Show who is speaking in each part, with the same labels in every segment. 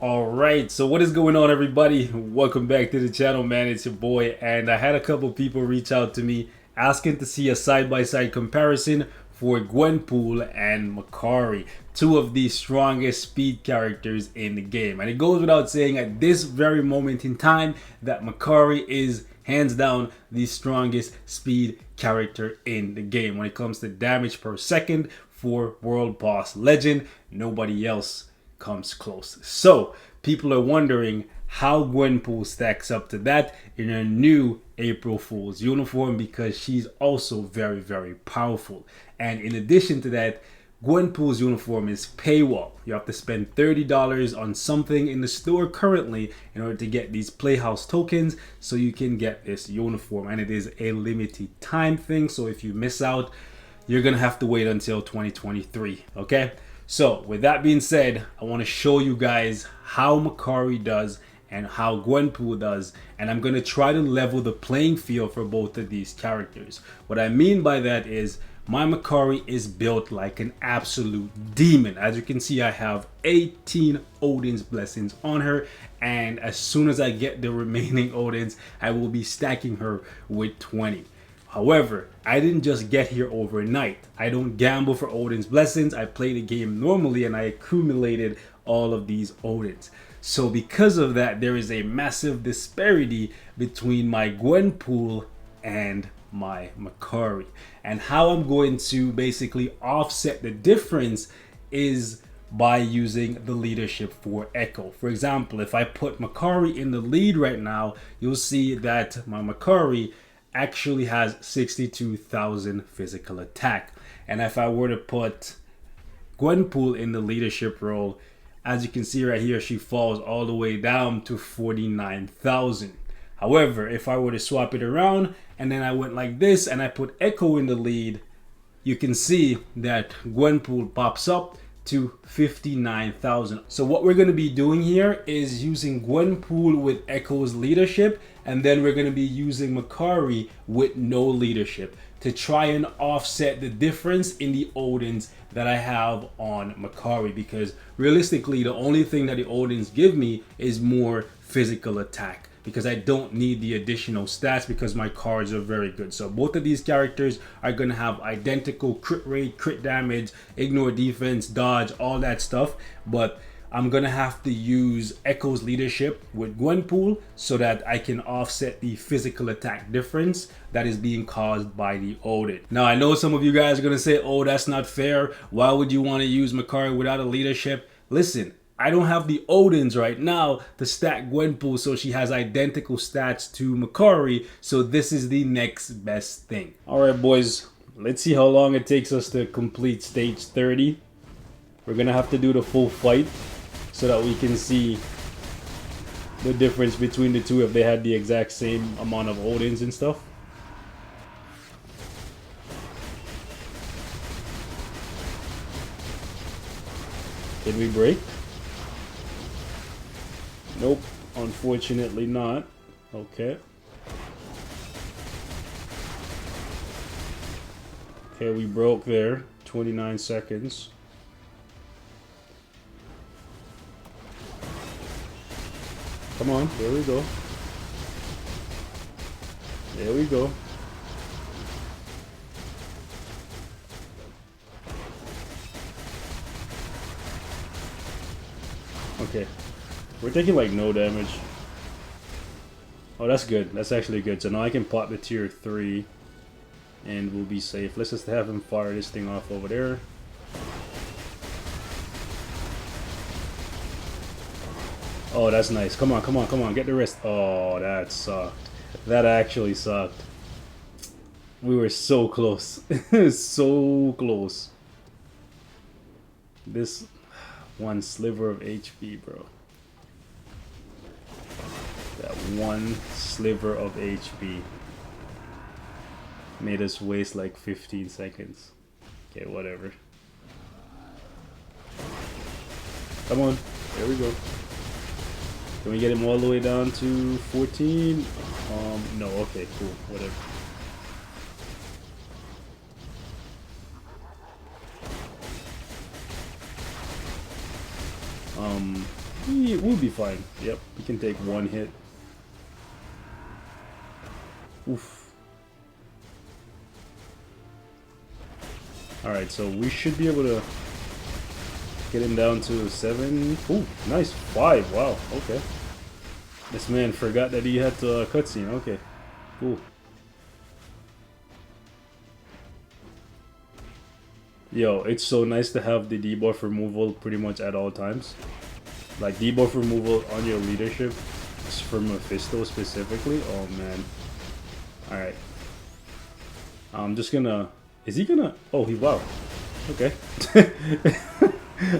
Speaker 1: Alright, so what is going on, everybody? Welcome back to the channel, man. It's your boy, and I had a couple people reach out to me asking to see a side-by-side comparison for Gwenpool and Makkari, two of the strongest speed characters in the game. And it goes without saying at this very moment in time that Makkari is hands down the strongest speed character in the game. When it comes to damage per second for World Boss Legend, nobody else comes close. So people are wondering how Gwenpool stacks up to that in her new April Fool's uniform, because she's also very, very powerful. And in addition to that, Gwenpool's uniform is paywall. You have to spend $30 on something in the store currently in order to get these Playhouse tokens so you can get this uniform. And it is a limited time thing, so if you miss out, you're gonna have to wait until 2023, okay? So with that being said, I want to show you guys how Makkari does and how Gwenpool does, and I'm going to try to level the playing field for both of these characters. What I mean by that is my Makkari is built like an absolute demon. As you can see, I have 18 Odin's Blessings on her, and as soon as I get the remaining Odins, I will be stacking her with 20. However, I didn't just get here overnight. I don't gamble for Odin's Blessings. I play the game normally and I accumulated all of these Odins. So because of that, there is a massive disparity between my Gwenpool and my Makkari. And how I'm going to basically offset the difference is by using the leadership for Echo. For example, if I put Makkari in the lead right now, you'll see that my Makkari actually has 62,000 physical attack. And if I were to put Gwenpool in the leadership role, as you can see right here, she falls all the way down to 49,000. However, if I were to swap it around and then I went like this and I put Echo in the lead, you can see that Gwenpool pops up to 59,000. So what we're going to be doing here is using Gwenpool with Echo's leadership, and then we're going to be using Makkari with no leadership to try and offset the difference in the Odins that I have on Makkari, because realistically the only thing that the Odins give me is more physical attack, because I don't need the additional stats because my cards are very good. So both of these characters are going to have identical crit rate, crit damage, ignore defense, dodge, all that stuff. But I'm going to have to use Echo's leadership with Gwenpool so that I can offset the physical attack difference that is being caused by the Odin. Now, I know some of you guys are going to say, oh, that's not fair. Why would you want to use Makkari without a leadership? Listen, I don't have the Odins right now to stack Gwenpool so she has identical stats to Makkari, so this is the next best thing. Alright boys, let's see how long it takes us to complete stage 30. We're gonna have to do the full fight so that we can see the difference between the two if they had the exact same amount of Odins and stuff. Did we break? Nope, unfortunately not. Okay. Okay, we broke there. 29 seconds. Come on, there we go. There we go. Okay. We're taking like no damage. Oh, that's good. That's actually good. So now I can pop the tier 3 and we'll be safe. Let's just have him fire this thing off over there. Oh, that's nice. Come on, come on, come on. Get the rest. Oh, that sucked. That actually sucked. We were so close. So close. This one sliver of HP, bro. That one sliver of HP made us waste like 15 seconds. Okay, whatever. Come on, there we go. Can we get him all the way down to 14? No, okay, cool, whatever. We'll be fine. Yep, we can take one hit. Oof. Alright, so we should be able to get him down to 7. Ooh, nice. 5. Wow, okay. This man forgot that he had to cutscene. Okay, cool. Yo, it's so nice to have the debuff removal pretty much at all times. Like debuff removal on your leadership for Mephisto specifically. Oh man. Alright. I'm just gonna... Is he gonna... Oh, he... Wow. Okay.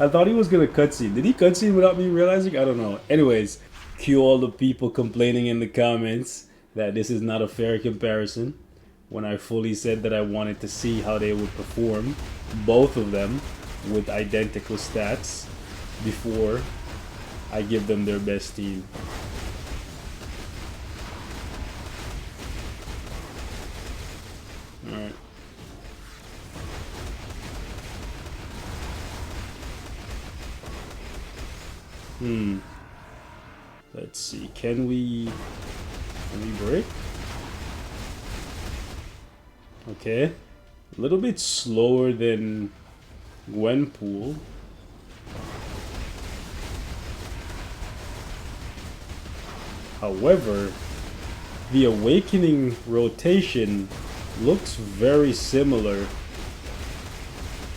Speaker 1: I thought he was gonna cutscene. Did he cutscene without me realizing? I don't know. Anyways, cue all the people complaining in the comments that this is not a fair comparison. When I fully said that I wanted to see how they would perform, both of them, with identical stats before I give them their best team. Alright. Let's see. Can we break? Okay. A little bit slower than Gwenpool. However, the Awakening rotation looks very similar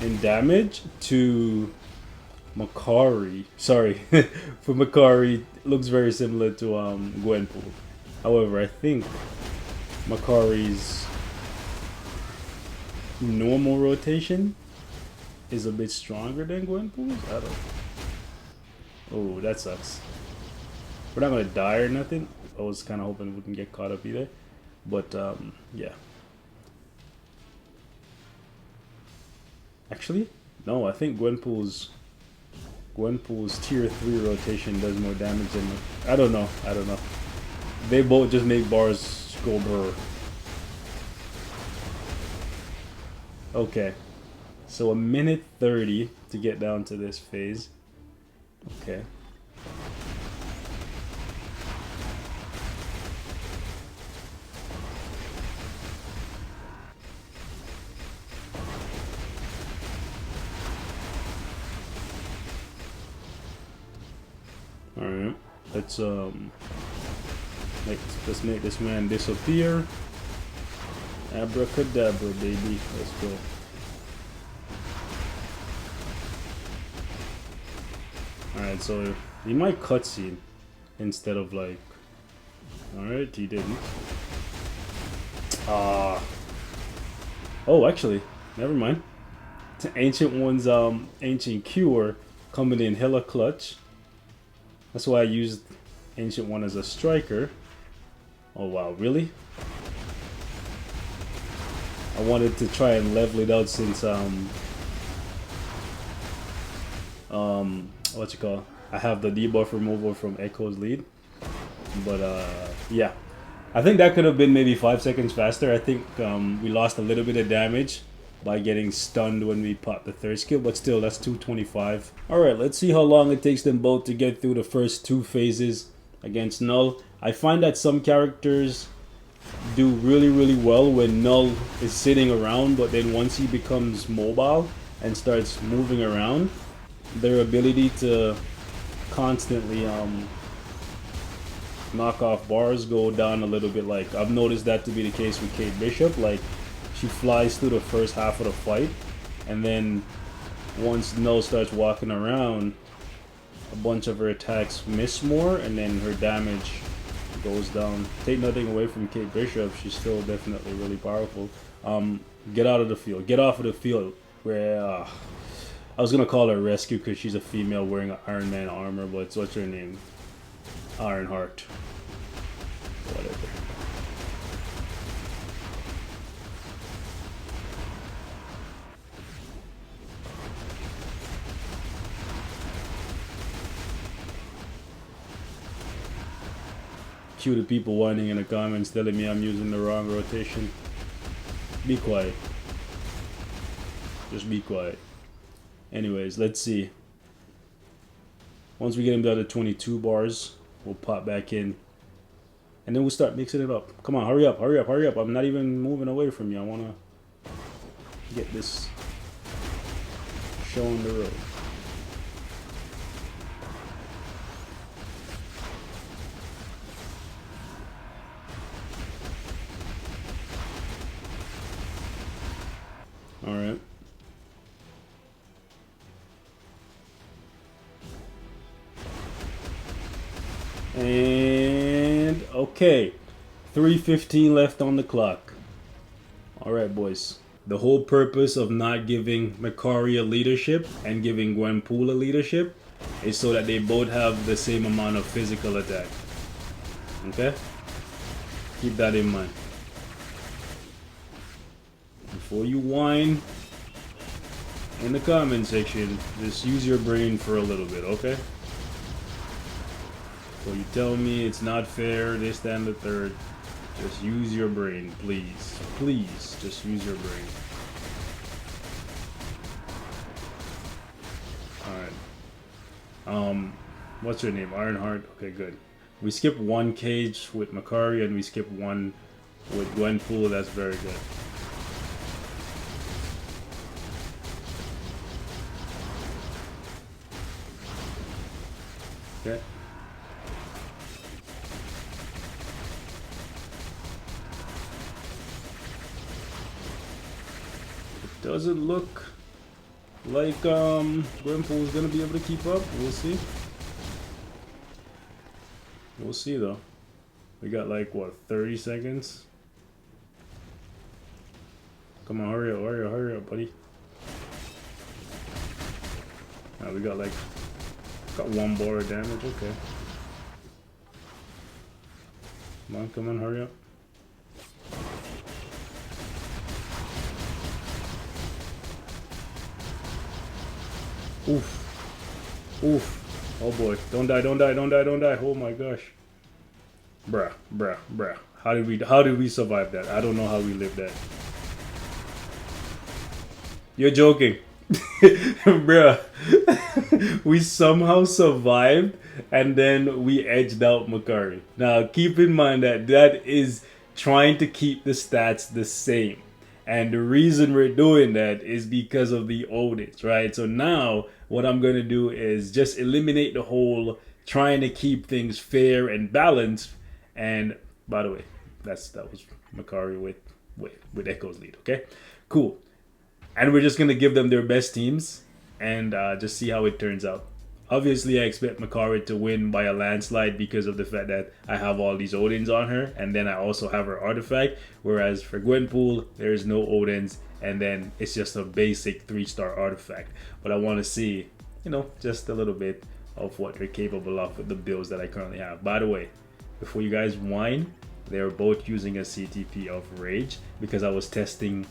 Speaker 1: in damage to Makkari. Sorry, for Makkari, it looks very similar to Gwenpool. However, I think Makkari's normal rotation is a bit stronger than Gwenpool's. I don't. Oh, that sucks. We're not gonna die or nothing. I was kind of hoping we wouldn't get caught up either, but yeah. Actually, no. I think Gwenpool's tier 3 rotation does more damage than... I don't know. I don't know. They both just make bars go brr. Okay. So a minute 30 to get down to this phase. Okay. Alright, let's make this man disappear. Abracadabra, baby. Let's go. Alright, so he might cutscene instead of like... Alright, he didn't. Oh, actually, never mind. Ancient One's Ancient Cure coming in hella clutch. That's why I used Ancient One as a striker. Oh wow, really? I wanted to try and level it out since what you call? I have the debuff removal from Echo's lead. But yeah. I think that could have been maybe 5 seconds faster. I think we lost a little bit of damage by getting stunned when we popped the third skill, but still, that's 225. Alright, let's see how long it takes them both to get through the first 2 phases against Null. I find that some characters do really well when Null is sitting around, but then once he becomes mobile and starts moving around, their ability to constantly knock off bars go down a little bit. Like, I've noticed that to be the case with Kate Bishop. Like, she flies through the first half of the fight, and then once Null starts walking around, a bunch of her attacks miss more, and then her damage goes down. Take nothing away from Kate Bishop, she's still definitely really powerful. Get out of the field. Get off of the field. Where I was gonna call her Rescue because she's a female wearing an Iron Man armor, but what's her name? Ironheart. Whatever. Cue the people whining in the comments telling me I'm using the wrong rotation. Be quiet. Just be quiet. Anyways, let's see. Once we get him down to 22 bars, we'll pop back in. And then we'll start mixing it up. Come on, hurry up, hurry up, hurry up. I'm not even moving away from you. I want to get this show on the road. All right. And okay, 3:15 left on the clock. All right, boys. The whole purpose of not giving Makkari a leadership and giving Gwenpool a leadership is so that they both have the same amount of physical attack. Okay? Keep that in mind. Before you whine in the comment section, just use your brain for a little bit, okay? So you tell me it's not fair, this, that, and the third. Just use your brain, please. Please, just use your brain. Alright. What's your name? Ironheart? Okay, good. We skip one cage with Makkari and we skip one with Gwenpool. That's very good. Okay. Doesn't look like Gwenpool is gonna be able to keep up. We'll see. We'll see though. We got like what, 30 seconds? Come on, hurry up, hurry up, hurry up, buddy. We got like one bar of damage. Okay. Come on, hurry up. Oof. Oof. Oh boy. Don't die, don't die, don't die, don't die. Oh my gosh. Bruh, bruh, bruh. How did we survive that? I don't know how we lived that. You're joking. Bruh. We somehow survived and then we edged out Makkari. Now keep in mind that that is trying to keep the stats the same. And the reason we're doing that is because of the Odins, right? So now what I'm going to do is just eliminate the whole trying to keep things fair and balanced. And by the way, that was Makkari with Echo's lead, okay? Cool. And we're just going to give them their best teams and just see how it turns out. Obviously, I expect Makkari to win by a landslide because of the fact that I have all these Odins on her. And then I also have her artifact. Whereas for Gwenpool, there's no Odins. And then it's just a basic 3-star artifact. But I want to see, you know, just a little bit of what they're capable of with the builds that I currently have. By the way, before you guys whine, they're both using a CTP of Rage because I was testing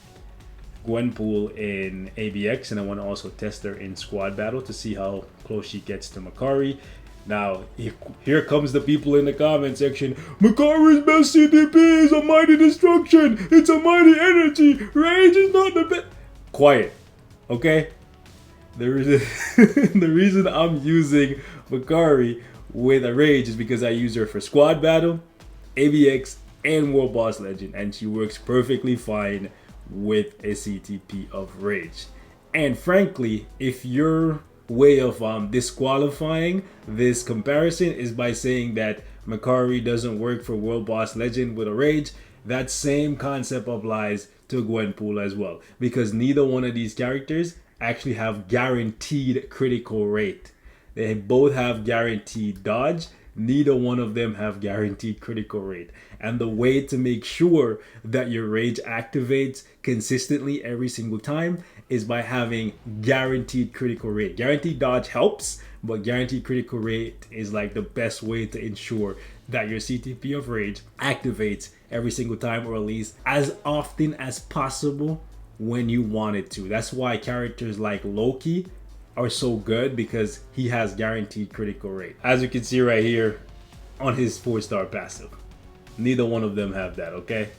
Speaker 1: Gwenpool in ABX and I want to also test her in squad battle to see how close she gets to Makkari. Now, here comes the people in the comment section. Makkari's best CTP is a mighty destruction. It's a mighty energy. Rage is not the best. Quiet, okay? The reason I'm using Makkari with a Rage is because I use her for squad battle, ABX, and World Boss Legend, and she works perfectly fine with a CTP of Rage. And frankly, if your way of disqualifying this comparison is by saying that Makkari doesn't work for World Boss Legend with a Rage, that same concept applies to Gwenpool as well, because neither one of these characters actually have guaranteed critical rate. They both have guaranteed dodge. Neither one of them have guaranteed critical rate. And the way to make sure that your Rage activates consistently every single time is by having guaranteed critical rate. Guaranteed dodge helps, but guaranteed critical rate is like the best way to ensure that your CTP of Rage activates every single time, or at least as often as possible when you want it to. That's why characters like Loki are so good, because he has guaranteed critical rate. As you can see right here on his 4-star passive. Neither one of them have that, okay?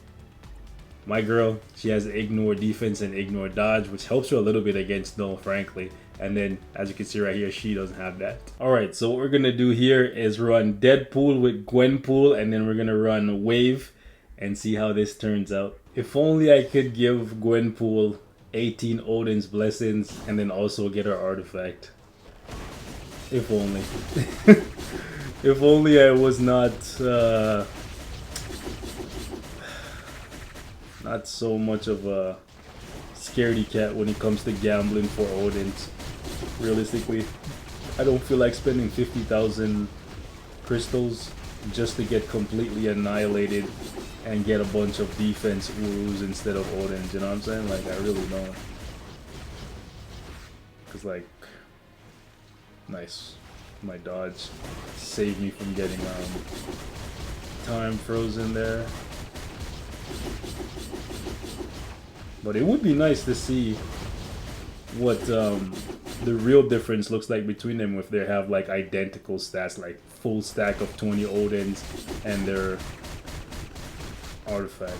Speaker 1: My girl, she has ignore defense and ignore dodge, which helps her a little bit against Null, frankly. And then as you can see right here, she doesn't have that. All right, so what we're gonna do here is run Deadpool with Gwenpool, and then we're gonna run Wave and see how this turns out. If only I could give Gwenpool 18 Odin's Blessings and then also get her artifact. If only. If only I was not so much of a scaredy cat when it comes to gambling for Odin's. Realistically, I don't feel like spending 50,000 crystals just to get completely annihilated and get a bunch of defense Urus instead of Odin's, you know what I'm saying? Like, I really don't. Cause like, nice. My dodge saved me from getting time frozen there. But it would be nice to see what the real difference looks like between them if they have like identical stats, like full stack of 20 Odins and their artifact.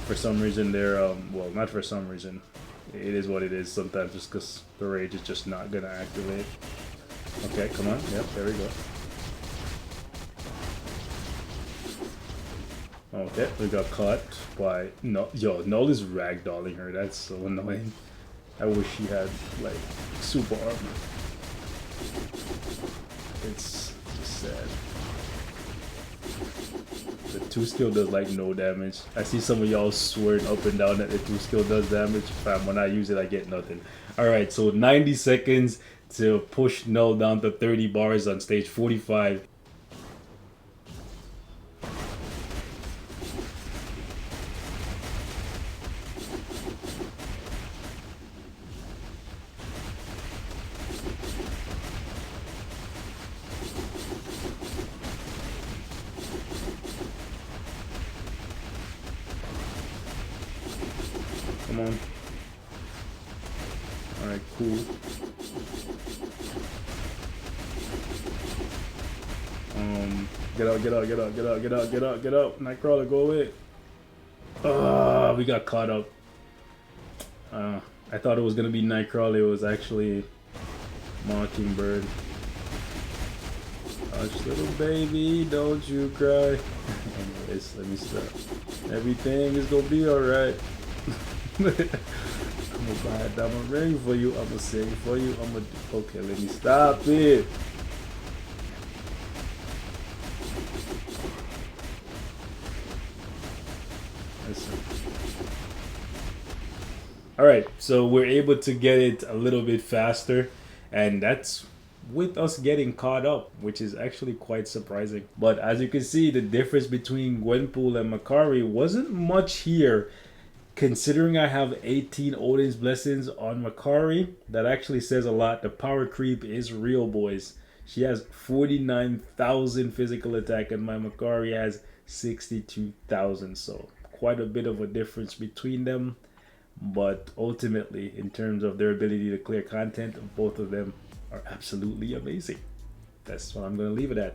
Speaker 1: For some reason they're well, not for some reason, it is what it is sometimes, just because the rage is just not gonna activate. Okay, come on, yep, there we go. Okay, we got caught by no. Yo, Null is ragdolling her. That's so annoying. I wish she had like super armor. It's just sad. The 2 skill does like no damage. I see some of y'all swearing up and down that the 2 skill does damage. Fam, when I use it, I get nothing. Alright, so 90 seconds to push Null down to 30 bars on stage 45. Come on. Alright, cool. Get out, get out, get out, get out, get out, get out, get out. Nightcrawler, go away. Ah, we got caught up. I thought it was gonna be Nightcrawler, it was actually Mockingbird. Hush, little baby, don't you cry. Anyways, let me stop. Everything is gonna be alright. I'm gonna buy a diamond ring for you. I'm gonna sing for you. Okay, let me stop it. Listen. All right, so we're able to get it a little bit faster, and that's with us getting caught up, which is actually quite surprising. But as you can see, the difference between Gwenpool and Makkari wasn't much here. Considering I have 18 Odin's Blessings on Makkari, that actually says a lot. The power creep is real, boys. She has 49,000 physical attack and my Makkari has 62,000. So quite a bit of a difference between them. But ultimately, in terms of their ability to clear content, both of them are absolutely amazing. That's what I'm going to leave it at.